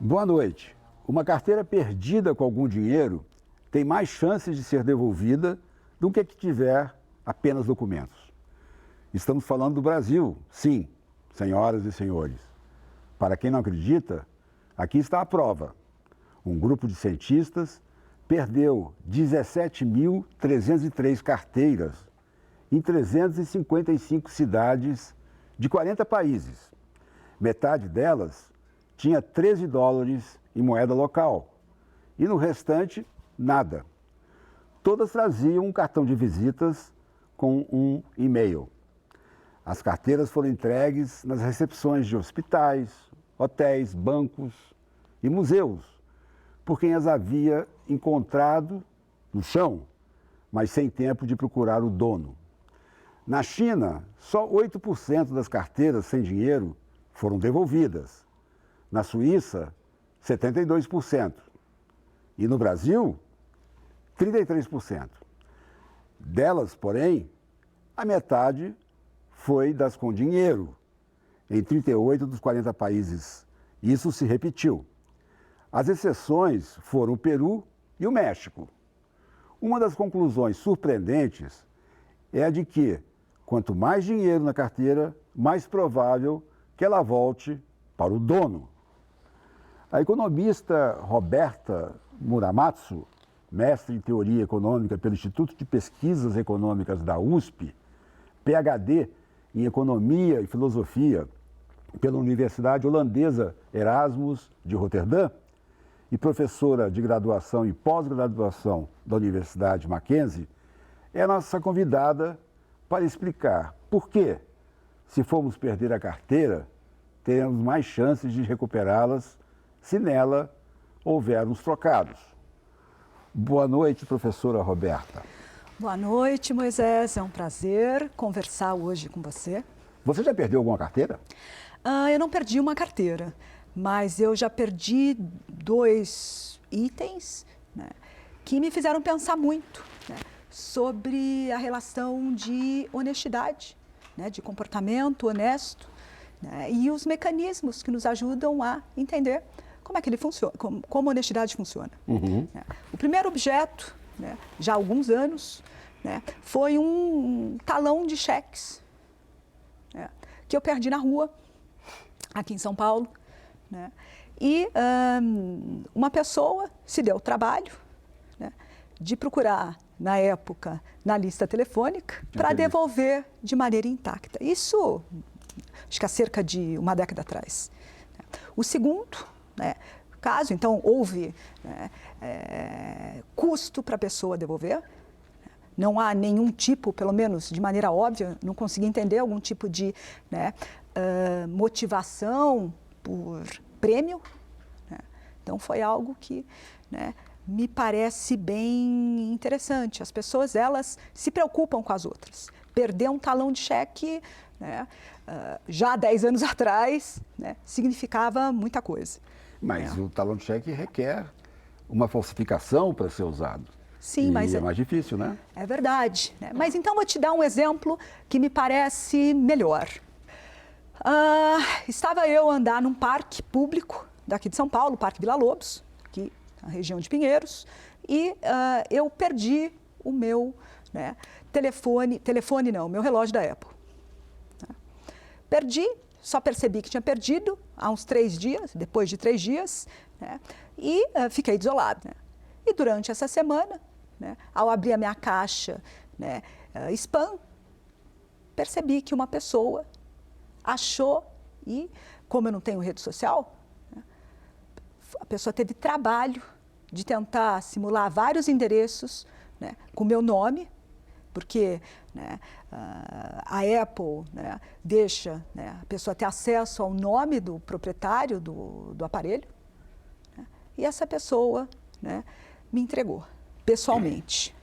Boa noite. Uma carteira perdida com algum dinheiro tem mais chances de ser devolvida do que tiver apenas documentos. Estamos falando do Brasil, sim, senhoras e senhores. Para quem não acredita, aqui está a prova. Um grupo de cientistas perdeu 17.303 carteiras em 355 cidades de 40 países. Metade delas tinha $13 em moeda local e no restante, nada. Todas traziam um cartão de visitas com um e-mail. As carteiras foram entregues nas recepções de hospitais, hotéis, bancos e museus, por quem as havia encontrado no chão, mas sem tempo de procurar o dono. Na China, só 8% das carteiras sem dinheiro foram devolvidas. Na Suíça, 72%. E no Brasil, 33%. Delas, porém, a metade foi das com dinheiro, em 38 dos 40 países. Isso se repetiu. As exceções foram o Peru e o México. Uma das conclusões surpreendentes é a de que, quanto mais dinheiro na carteira, mais provável que ela volte para o dono. A economista Roberta Muramatsu, mestre em teoria econômica pelo Instituto de Pesquisas Econômicas da USP, PhD em economia e filosofia pela Universidade Holandesa Erasmus de Roterdã e professora de graduação e pós-graduação da Universidade Mackenzie, é nossa convidada para explicar por que, se formos perder a carteira, teremos mais chances de recuperá-las se nela houver uns trocados. Boa noite, professora Roberta. Boa noite, Moisés. É um prazer conversar hoje com você. Você já perdeu alguma carteira? Eu não perdi uma carteira, mas eu já perdi 2 itens, né, que me fizeram pensar muito, né, sobre a relação de honestidade, né, de comportamento honesto, né, e os mecanismos que nos ajudam a entender como é que ele funciona, como a honestidade funciona. Né. O primeiro objeto, né, já há alguns anos, né, foi um talão de cheques, né, que eu perdi na rua, aqui em São Paulo, né, e uma pessoa se deu o trabalho, né, de procurar, na época, na lista telefônica, para devolver de maneira intacta. Isso, acho que há cerca de uma década atrás. O segundo, né, caso, então, houve, né, custo para a pessoa devolver, não há nenhum tipo, pelo menos de maneira óbvia, não consegui entender algum tipo de, né, motivação por prêmio, né? Então foi algo que, né, me parece bem interessante. As pessoas, elas se preocupam com as outras. Perder um talão de cheque, né, já há 10 anos atrás, né, significava muita coisa. Mas o talão de cheque requer uma falsificação para ser usado. Sim, mas é mais difícil, né? É verdade, né? Mas então vou te dar um exemplo que me parece melhor. Estava eu a andar num parque público daqui de São Paulo, o Parque Vila Lobos, aqui na região de Pinheiros, e eu perdi o meu, né, meu relógio da Apple. Né? Perdi, só percebi que tinha perdido há uns 3 dias, depois de 3 dias, né, e fiquei desolado. Né? E durante essa semana, né, ao abrir a minha caixa, né, spam, percebi que uma pessoa achou, e como eu não tenho rede social, né, a pessoa teve trabalho de tentar simular vários endereços, né, com meu nome, porque, né, a Apple, né, deixa, né, a pessoa ter acesso ao nome do proprietário do aparelho, né, e essa pessoa, né, me entregou pessoalmente.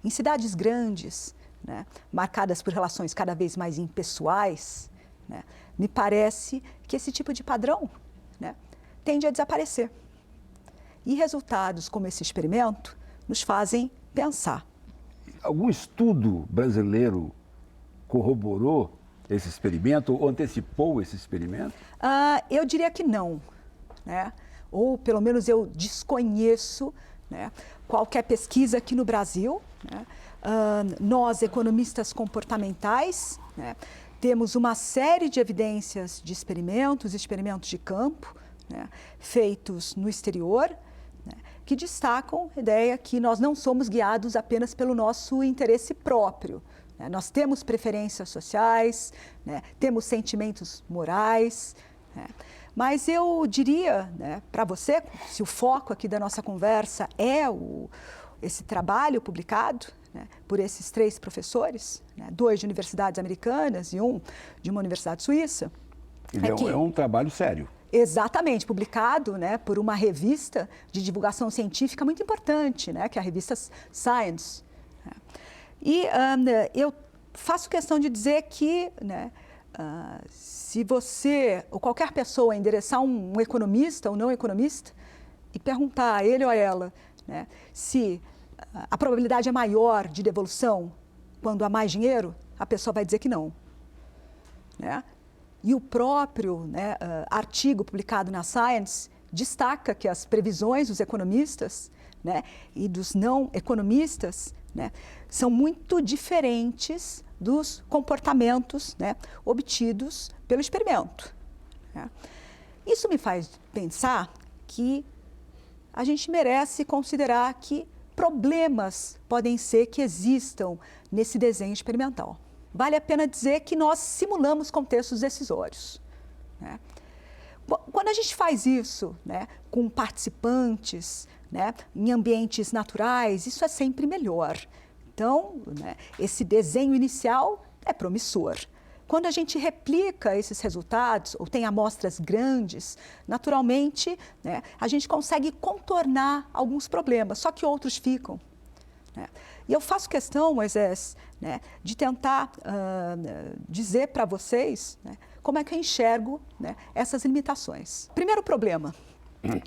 Em cidades grandes, né, marcadas por relações cada vez mais impessoais, né, me parece que esse tipo de padrão, né, tende a desaparecer. E resultados como esse experimento nos fazem pensar. Algum estudo brasileiro corroborou esse experimento ou antecipou esse experimento? Eu diria que não. né, ou pelo menos eu desconheço, né, qualquer pesquisa aqui no Brasil, né, nós, economistas comportamentais, né, temos uma série de evidências de experimentos de campo, né, feitos no exterior, né, que destacam a ideia que nós não somos guiados apenas pelo nosso interesse próprio. Né, nós temos preferências sociais, né, temos sentimentos morais, né, mas eu diria, né, para você, se o foco aqui da nossa conversa é esse trabalho publicado, né, por esses 3 professores, né, 2 de universidades americanas e 1 de uma universidade suíça. É um trabalho sério. Exatamente, publicado, né, por uma revista de divulgação científica muito importante, né, que é a revista Science. E eu faço questão de dizer que, né, se você ou qualquer pessoa endereçar um economista ou não economista e perguntar a ele ou a ela, né, se a probabilidade é maior de devolução quando há mais dinheiro, a pessoa vai dizer que não. Né? E o próprio, né, artigo publicado na Science destaca que as previsões dos economistas, né, e dos não economistas, né, são muito diferentes dos comportamentos, né, obtidos pelo experimento. Né? Isso me faz pensar que a gente merece considerar que problemas podem ser que existam nesse desenho experimental. Vale a pena dizer que nós simulamos contextos decisórios. Né? Quando a gente faz isso, né, com participantes, né, em ambientes naturais, isso é sempre melhor. Então, né, esse desenho inicial é promissor. Quando a gente replica esses resultados, ou tem amostras grandes, naturalmente, né, a gente consegue contornar alguns problemas, só que outros ficam. Né? E eu faço questão, Moisés, né, de tentar dizer para vocês, né, como é que eu enxergo, né, essas limitações. Primeiro problema.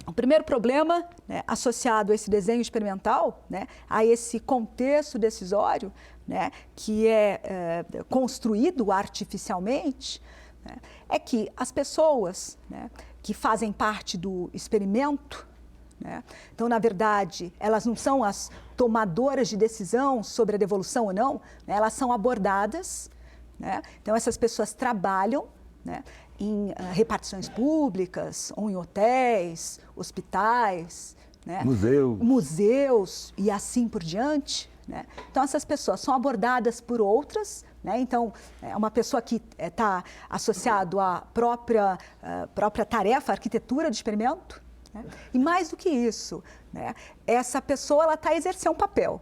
O primeiro problema, né, associado a esse desenho experimental, né, a esse contexto decisório, né, que é construído artificialmente, né, é que as pessoas, né, que fazem parte do experimento, né, então, na verdade, elas não são as tomadoras de decisão sobre a devolução ou não, né, elas são abordadas, né, então essas pessoas trabalham, né, em repartições públicas, ou em hotéis, hospitais, né, museus e assim por diante. Né? Então, essas pessoas são abordadas por outras, né? Então, é uma pessoa que está associado à própria tarefa, arquitetura de experimento. Né? E mais do que isso, né, essa pessoa está a exercer um papel.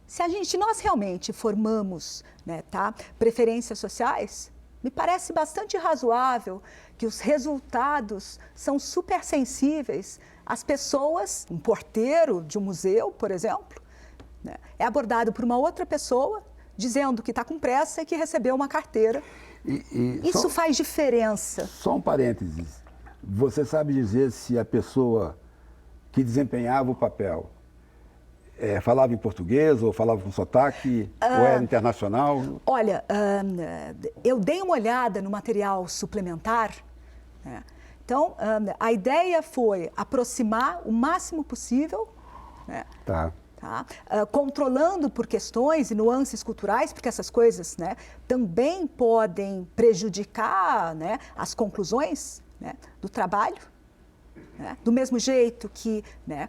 Se nós realmente formamos, né, tá, preferências sociais, me parece bastante razoável que os resultados são super sensíveis às pessoas. Um porteiro de um museu, por exemplo, né, é abordado por uma outra pessoa dizendo que está com pressa e que recebeu uma carteira. Isso faz diferença. Só um parênteses. Você sabe dizer se a pessoa que desempenhava o papel falava em português ou falava com sotaque, ou era internacional? Olha, eu dei uma olhada no material suplementar, né? Então, a ideia foi aproximar o máximo possível, né? Tá. Tá? Controlando por questões e nuances culturais, porque essas coisas, né, também podem prejudicar, né, as conclusões, né, do trabalho. Né? Do mesmo jeito que, né,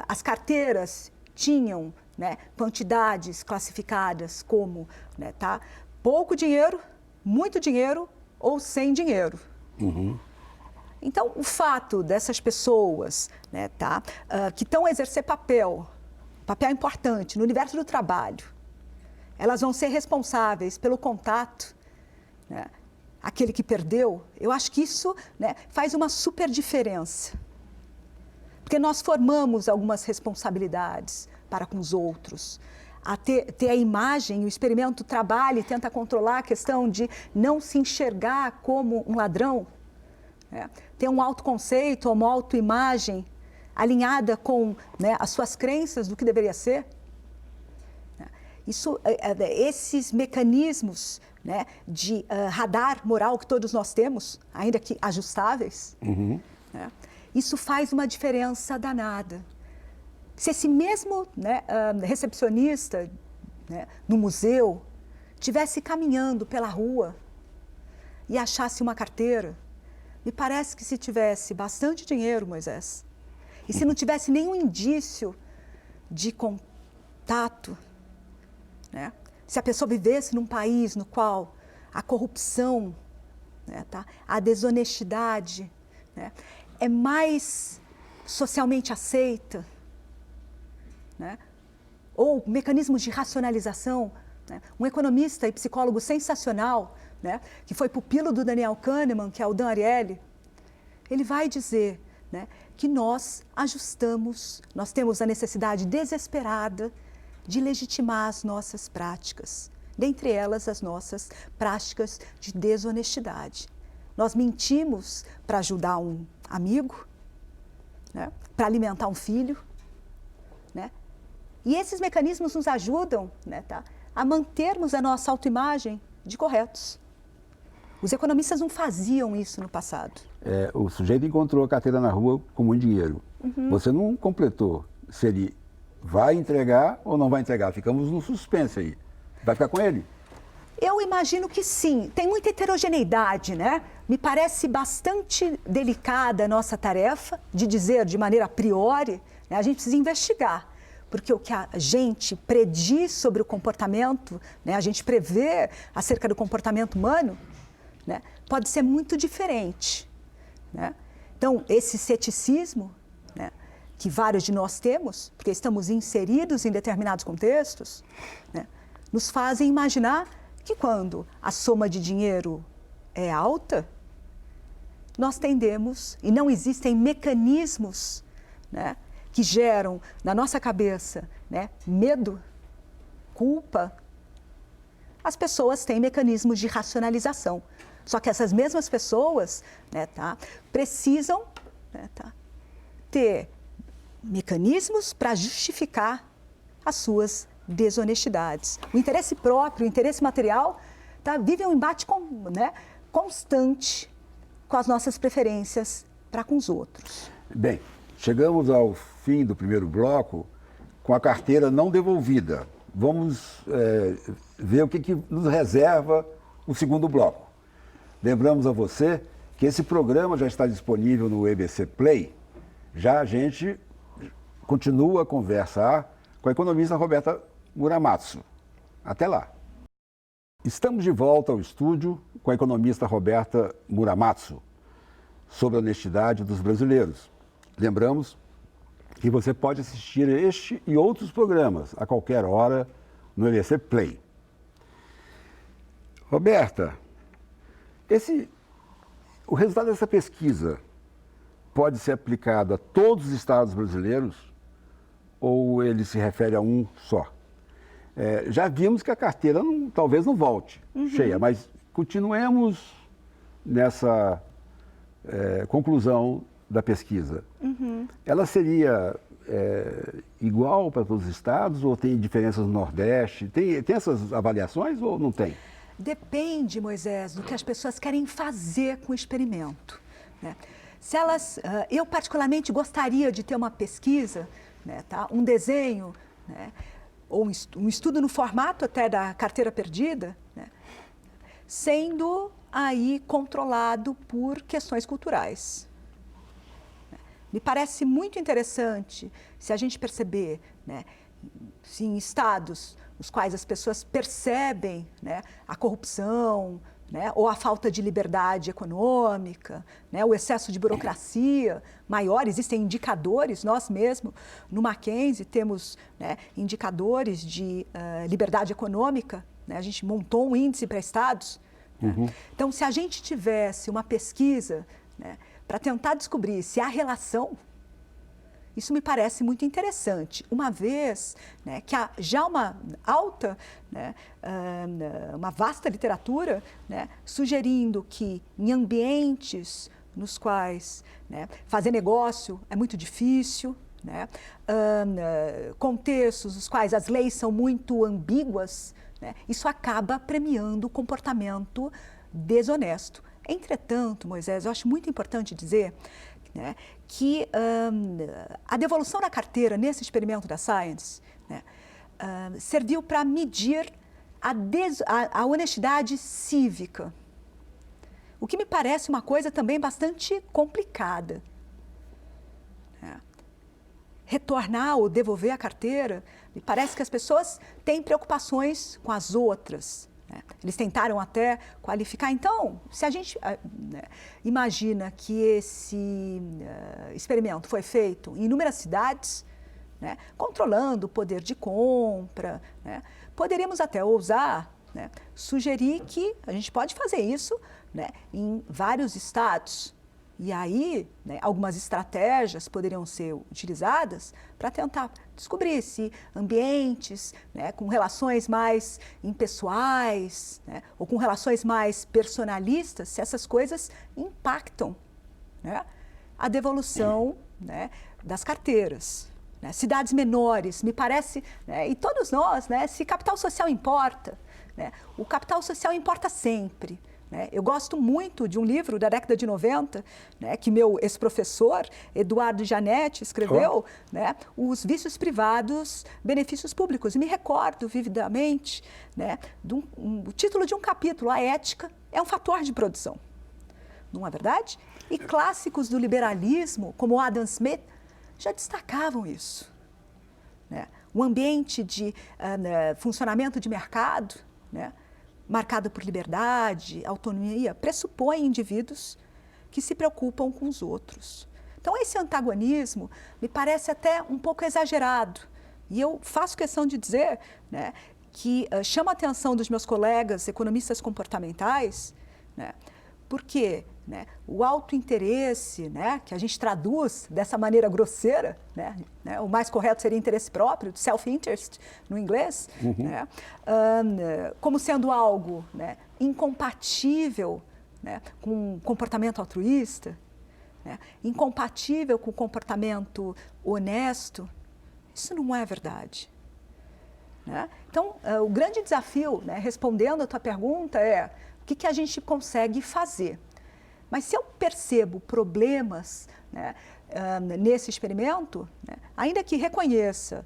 as carteiras tinham, né, quantidades classificadas como, né, tá, pouco dinheiro, muito dinheiro ou sem dinheiro. Uhum. Então, o fato dessas pessoas, né, tá, que estão a exercer papel importante no universo do trabalho, elas vão ser responsáveis pelo contato, né, aquele que perdeu, eu acho que isso, né, faz uma super diferença. Porque nós formamos algumas responsabilidades para com os outros. A ter a imagem, o experimento trabalha e tenta controlar a questão de não se enxergar como um ladrão. Né? Ter um autoconceito, uma autoimagem alinhada com, né, as suas crenças do que deveria ser. Esses mecanismos né, de radar moral que todos nós temos, ainda que ajustáveis, né, isso faz uma diferença danada. Se esse mesmo, né, recepcionista, né, no museu estivesse caminhando pela rua e achasse uma carteira, me parece que se tivesse bastante dinheiro, Moisés, e se não tivesse nenhum indício de contato, né, se a pessoa vivesse num país no qual a corrupção, né, tá, a desonestidade, né, é mais socialmente aceita, né, ou mecanismos de racionalização, né, um economista e psicólogo sensacional, né, que foi pupilo do Daniel Kahneman, que é o Dan Ariely, ele vai dizer, né, que nós ajustamos, nós temos a necessidade desesperada de legitimar as nossas práticas, dentre elas as nossas práticas de desonestidade. Nós mentimos para ajudar um amigo, né, para alimentar um filho, né, e esses mecanismos nos ajudam, né, tá, a mantermos a nossa autoimagem de corretos. Os economistas não faziam isso no passado. O sujeito encontrou a carteira na rua com muito dinheiro. Você não completou se ele vai entregar ou não vai entregar. Ficamos no suspense aí. Vai ficar com ele? Eu imagino que sim. Tem muita heterogeneidade, né? Me parece bastante delicada a nossa tarefa de dizer de maneira a priori, né? A gente precisa investigar. Porque o que a gente prediz sobre o comportamento, né? A gente prevê acerca do comportamento humano, né, pode ser muito diferente, né? Então, esse ceticismo, né, que vários de nós temos, porque estamos inseridos em determinados contextos, né, nos fazem imaginar que quando a soma de dinheiro é alta, nós tendemos, e não existem mecanismos, né, que geram na nossa cabeça, né, medo, culpa, as pessoas têm mecanismos de racionalização. Só que essas mesmas pessoas, né, tá, precisam, né, tá, ter mecanismos para justificar as suas desonestidades. O interesse próprio, o interesse material, tá, vive um embate né, constante com as nossas preferências para com os outros. Bem, chegamos ao fim do primeiro bloco com a carteira não devolvida. Vamos ver o que nos reserva o segundo bloco. Lembramos a você que esse programa já está disponível no EBC Play. Já a gente continua a conversar com a economista Roberta Muramatsu. Até lá. Estamos de volta ao estúdio com a economista Roberta Muramatsu sobre a honestidade dos brasileiros. Lembramos que você pode assistir este e outros programas a qualquer hora no EBC Play. Roberta, o resultado dessa pesquisa pode ser aplicado a todos os estados brasileiros ou ele se refere a um só? Já vimos que a carteira talvez não volte cheia, mas continuemos nessa conclusão da pesquisa. Ela seria igual para todos os estados ou tem diferenças no Nordeste? Tem essas avaliações ou não tem? Depende, Moisés, do que as pessoas querem fazer com o experimento, né? Se elas, eu particularmente gostaria de ter uma pesquisa, né, tá, um desenho, né, ou um estudo no formato até da carteira perdida, né, sendo aí controlado por questões culturais. Me parece muito interessante se a gente perceber, né, se em estados os quais as pessoas percebem, né, a corrupção, né, ou a falta de liberdade econômica, né, o excesso de burocracia maior, existem indicadores, nós mesmos no Mackenzie temos, né, indicadores de liberdade econômica, né, a gente montou um índice para estados. Né? Então, se a gente tivesse uma pesquisa, né, para tentar descobrir se há relação, isso me parece muito interessante, uma vez, né, que há já uma alta, né, uma vasta literatura, né, sugerindo que em ambientes nos quais, né, fazer negócio é muito difícil, né, contextos nos quais as leis são muito ambíguas, né, isso acaba premiando o comportamento desonesto. Entretanto, Moisés, eu acho muito importante dizer, né, que a devolução da carteira nesse experimento da Science, né, serviu para medir a honestidade cívica, o que me parece uma coisa também bastante complicada. Retornar ou devolver a carteira, me parece que as pessoas têm preocupações com as outras. Né? Eles tentaram até qualificar. Então, se a gente imagina que esse experimento foi feito em inúmeras cidades, né, controlando o poder de compra, né, poderíamos até ousar, né, sugerir que a gente pode fazer isso, né, em vários estados. E aí, né, algumas estratégias poderiam ser utilizadas para tentar descobrir se ambientes, né, com relações mais impessoais, né, ou com relações mais personalistas, se essas coisas impactam, né, a devolução, né, das carteiras. Né, cidades menores, me parece, né, e todos nós, né, se capital social importa, né, o capital social importa sempre. Eu gosto muito de um livro da década de 90, né, que meu ex-professor, Eduardo Janetti, escreveu, né, Os Vícios Privados, Benefícios Públicos. E me recordo vividamente, né, o título de um capítulo, A Ética é um Fator de Produção. Não é verdade? E clássicos do liberalismo, como Adam Smith, já destacavam isso. Né? O ambiente de funcionamento de mercado, né, marcado por liberdade, autonomia, pressupõe indivíduos que se preocupam com os outros. Então, esse antagonismo me parece até um pouco exagerado. E eu faço questão de dizer, né, que chama a atenção dos meus colegas economistas comportamentais, né, porque, né, o autointeresse, né, que a gente traduz dessa maneira grosseira, né, o mais correto seria interesse próprio, self-interest no inglês, né, como sendo algo, né, incompatível, né, com comportamento altruísta, né, incompatível com comportamento honesto. Isso não é verdade. Né? Então, o grande desafio, né, respondendo a tua pergunta, é o que a gente consegue fazer. Mas se eu percebo problemas, né, nesse experimento, né, ainda que reconheça,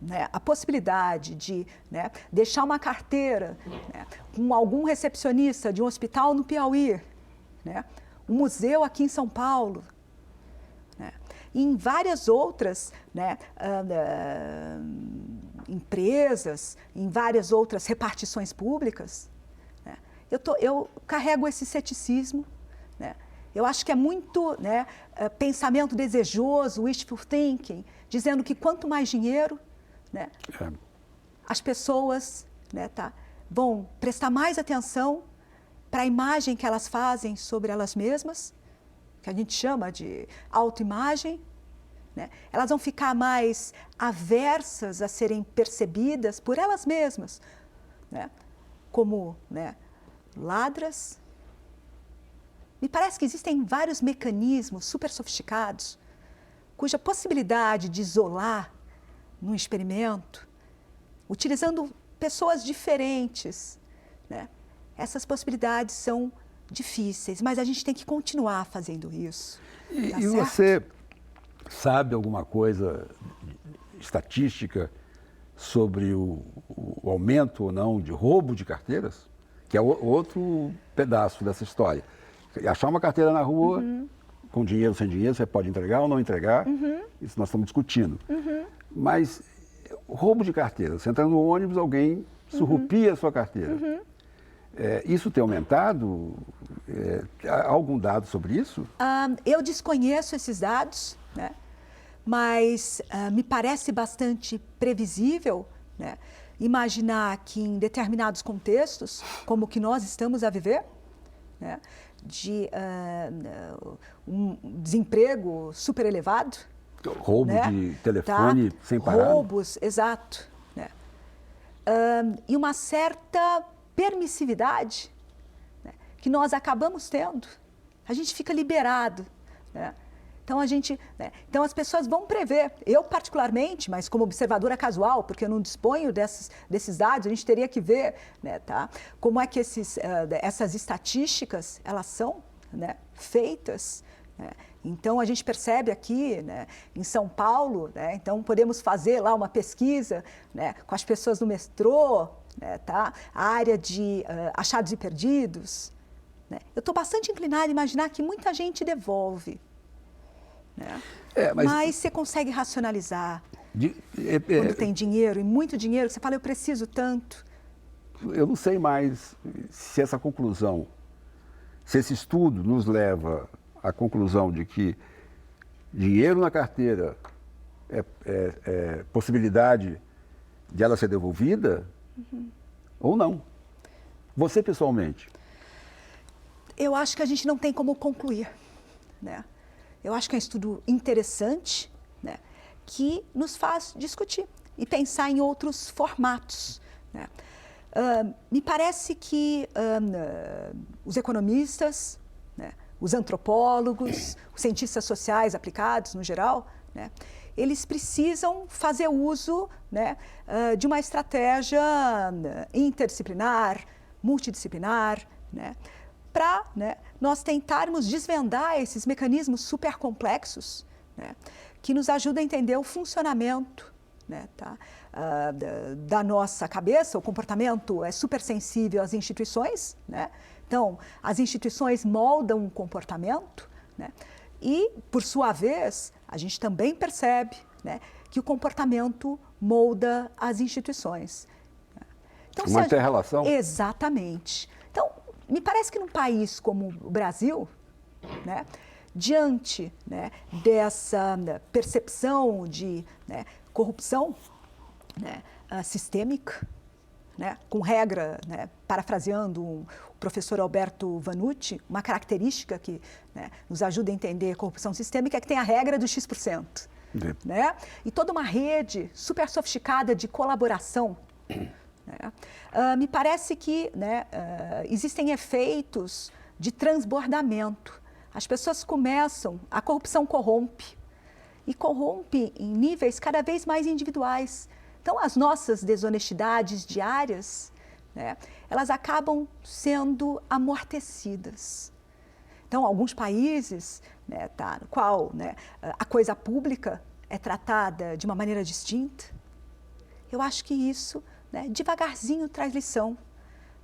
né, a possibilidade de, né, deixar uma carteira, né, com algum recepcionista de um hospital no Piauí, né, um museu aqui em São Paulo, né, e em várias outras, né, empresas, em várias outras repartições públicas, né, eu carrego esse ceticismo. Né? Eu acho que é muito, né, pensamento desejoso, wishful thinking, dizendo que quanto mais dinheiro, né, as pessoas, né, vão prestar mais atenção para a imagem que elas fazem sobre elas mesmas, que a gente chama de autoimagem. Né? Elas vão ficar mais aversas a serem percebidas por elas mesmas, né, como, né, ladras. Me parece que existem vários mecanismos super sofisticados, cuja possibilidade de isolar num experimento, utilizando pessoas diferentes, né? Essas possibilidades são difíceis, mas a gente tem que continuar fazendo isso. E, tá e certo? você sabe alguma coisa estatística sobre o aumento ou não de roubo de carteiras? Que é outro pedaço dessa história. Achar uma carteira na rua, com dinheiro, sem dinheiro, você pode entregar ou não entregar, isso nós estamos discutindo. Mas roubo de carteira, você entra no ônibus, alguém surrupia a sua carteira. Isso tem aumentado? Há algum dado sobre isso? Eu desconheço esses dados, né? Mas me parece bastante previsível, né, imaginar que em determinados contextos, como o que nós estamos a viver, né, de um desemprego super elevado. Roubo, né, de telefone sem parar. Roubos, exato. Né, e uma certa permissividade, né, que nós acabamos tendo. A gente fica liberado. Né? Então as pessoas vão prever. Eu particularmente, mas como observadora casual, porque eu não disponho desses dados, a gente teria que ver, né, tá? Como é que essas estatísticas elas são, né, feitas. Né? Então a gente percebe aqui, né, em São Paulo, né, então podemos fazer lá uma pesquisa, né, com as pessoas no metrô, né, tá? A área de achados e perdidos. Né? Eu estou bastante inclinada a imaginar que muita gente devolve. Né? Mas você consegue racionalizar quando tem dinheiro, e muito dinheiro, você fala, eu preciso tanto. Eu não sei mais se essa conclusão, se esse estudo nos leva à conclusão de que dinheiro na carteira é possibilidade de ela ser devolvida, ou não. Você, pessoalmente? Eu acho que a gente não tem como concluir. Né? Eu acho que é um estudo interessante, né, que nos faz discutir e pensar em outros formatos. Né? Me parece que os economistas, né, os antropólogos, os cientistas sociais aplicados no geral, né, eles precisam fazer uso, né, de uma estratégia interdisciplinar, multidisciplinar, né, para, né, nós tentarmos desvendar esses mecanismos supercomplexos, né, que nos ajudam a entender o funcionamento, né, tá, da nossa cabeça. O comportamento é supersensível às instituições, né? Então, as instituições moldam o comportamento, né? E, por sua vez, a gente também percebe, né, que o comportamento molda as instituições. Então, uma inter-relação? Exatamente. Então, me parece que num país como o Brasil, né, diante, né, dessa percepção de, né, corrupção, né, sistêmica, né, com regra, né, parafraseando o professor Alberto Vanucci, uma característica que, né, nos ajuda a entender a corrupção sistêmica é que tem a regra do X%. Né? E toda uma rede super sofisticada de colaboração. Né? Me parece que, né, existem efeitos de transbordamento. As pessoas começam, a corrupção corrompe, e corrompe em níveis cada vez mais individuais. Então, as nossas desonestidades diárias, né, elas acabam sendo amortecidas. Então, alguns países, né, tá, no qual, né, a coisa pública é tratada de uma maneira distinta, eu acho que isso, né, devagarzinho traz lição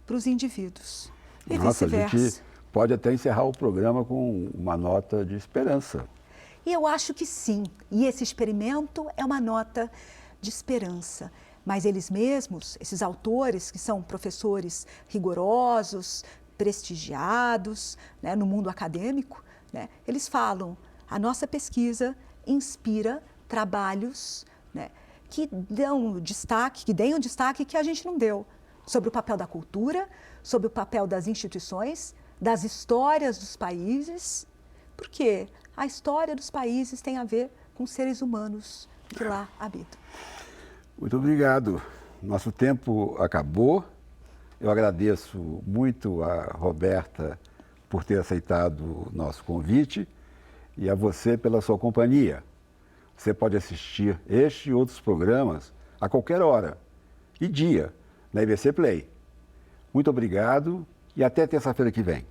para os indivíduos. E vice-versa. A gente pode até encerrar o programa com uma nota de esperança. E eu acho que sim. E esse experimento é uma nota de esperança. Mas eles mesmos, esses autores, que são professores rigorosos, prestigiados, né, no mundo acadêmico, né, eles falam, a nossa pesquisa inspira trabalhos, né, que deem o destaque que a gente não deu, sobre o papel da cultura, sobre o papel das instituições, das histórias dos países, porque a história dos países tem a ver com seres humanos que lá habitam. Muito obrigado. Nosso tempo acabou. Eu agradeço muito a Roberta por ter aceitado o nosso convite e a você pela sua companhia. Você pode assistir este e outros programas a qualquer hora e dia na IBC Play. Muito obrigado e até terça-feira que vem.